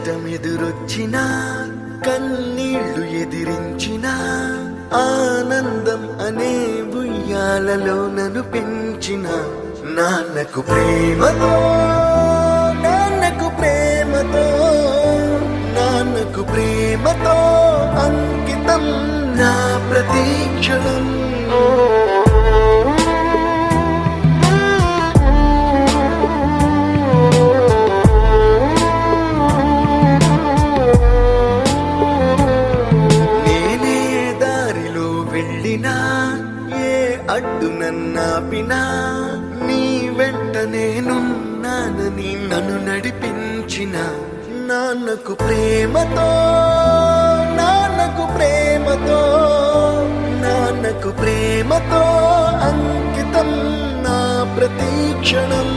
కష్టమెదురొచ్చినా కన్నీళ్లు ఎదిరించిన ఆనందం అనే ఉయ్యాలలో నన్ను పెంచిన నాన్నకు ప్రేమతో నాన్నకు ప్రేమతో నాన్నకు ప్రేమతో అంకితం నా ప్రతీక్షణం. అడ్డు నన్నాపినా నీ వెంట నేనున్నానని నన్ను నడిపించిన నాన్నకు ప్రేమతో నాన్నకు ప్రేమతో నాన్నకు ప్రేమతో అంకితం నా ప్రతీక్షణం.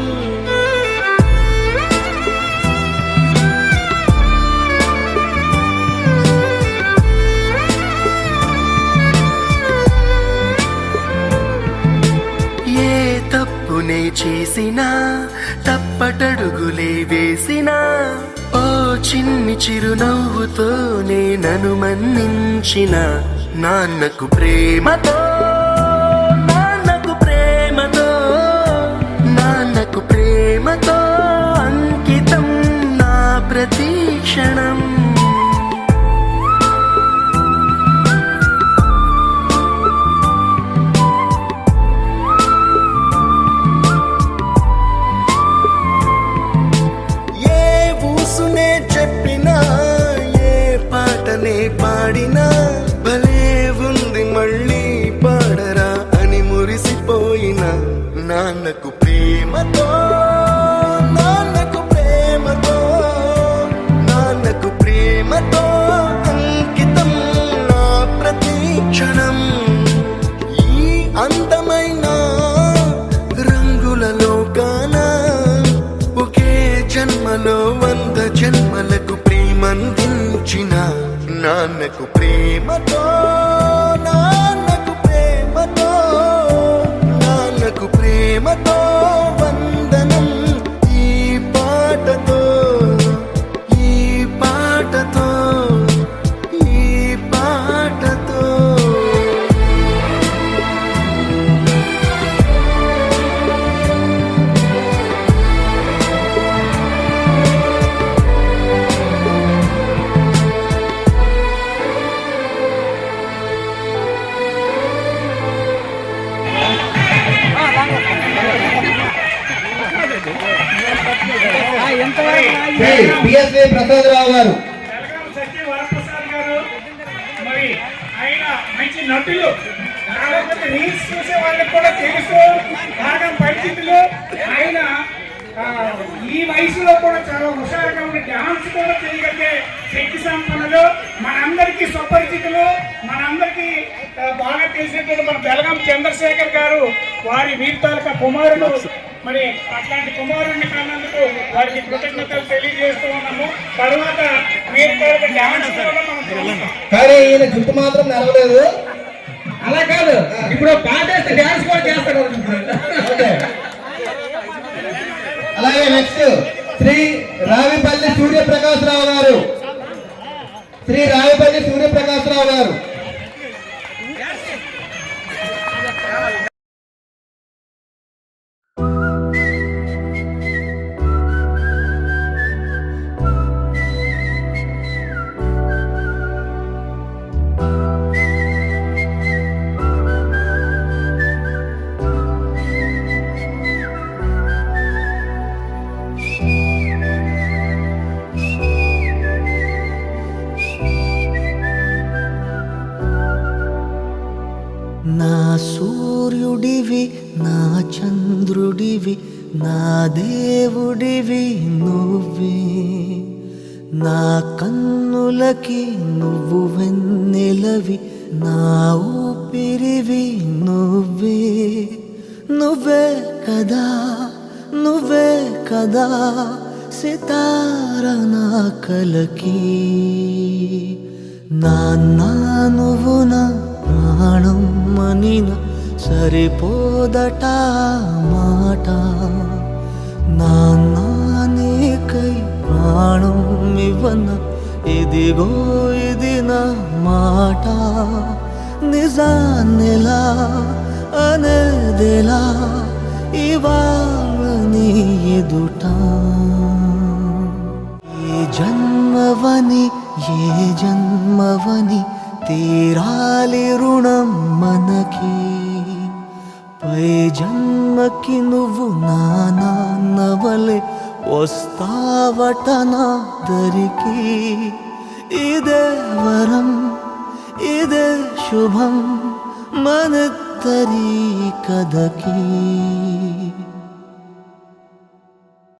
తప్పునే చేసినా తప్పటడుగులే వేసినా ఓ చిన్ని చిరునవ్వుతోనే నన్ను మన్నించిన నాన్నకు ప్రేమతో నాన్నకు ప్రేమతో నాన్నకు ప్రేమతో అంకితం నా ప్రతీక్షణం. పాడినా భలే ఉంది మళ్ళీ పాడరా అని మురిసిపోయిన నాన్నకు ప్రేమతో నాన్నకు ప్రేమతో నాన్నకు ప్రేమతో అంకితం నా ప్రతీక్షణం. ఈ అందమైన రంగుల లోకాన ఒకే జన్మలో 100 జన్మలకు ప్రేమందించిన నాన్నకు ప్రేమతో నాన్నకు ప్రేమతో నాన్నకు ప్రేమతో వందనం. ఈ పాటతో ఈ పాటతో ఈ పాటతో పిఎస్వి ప్రసాదరావు గారు, వరప్రసాద్ గారు, మరి ఆయన మంచి నటులు, కాకపోతే రీల్స్ చూసే వాళ్ళకి కూడా తెలుసు బాగా పరిస్థితులు. ఆయన ఈ వయసులో కూడా చాలా హుషారుగా ఉండే డాన్స్ కూడా చేయగలిగే శక్తి సంపన్నులు, మనందరికీ సుపరిచితులు, మనందరికీ బాగా తెలిసినటువంటి మన బెలగాం చంద్రశేఖర్ గారు, వారి వీరి తాలూకా కుమారుడు. మరి అట్లాంటి కుమారుడిని కన్నందుకు వారికి కృతజ్ఞతలు తెలియజేస్తూ ఉన్నాము. తర్వాత మీరు డాన్స్ కానీ ఈయన జుట్టు మాత్రం నడవలేదు. అలా కాదు, ఇప్పుడు పాటేస్తే డాన్స్ కూడా చేస్తాడు. అలాగే నెక్స్ట్ శ్రీ రావిపల్లి సూర్యప్రకాశరావు గారు, శ్రీ రావిపల్లి సూర్యప్రకాశరావు గారు. నా సూర్యుడివి నా చంద్రుడివి నా దేవుడివి నువ్వే, నా కన్నులకి నువ్వు వెన్నెలవి నా ఊపిరివి నువ్వే. నువ్వే కదా నువ్వే కదా సితార నా కలకి, నాన్న నువ్వు నా ప్రాణం మనిన సరిపోదట మాట. నాన్న నీకై ప్రాణం ఇవ్వన ఇదిగో ఇది నా మాట నిజాన్నిలా అనేదిలా ఇవాళ నీ ఎదుట ఏ జన్మవని ఏ జన్మవని తీరాలి రుణం మనకి పై జన్మకి నువ్వు నా నాన్నవలే వస్తావట నా దరికి ఇదే వరం ఇదే శుభం మనద్దరి కథకి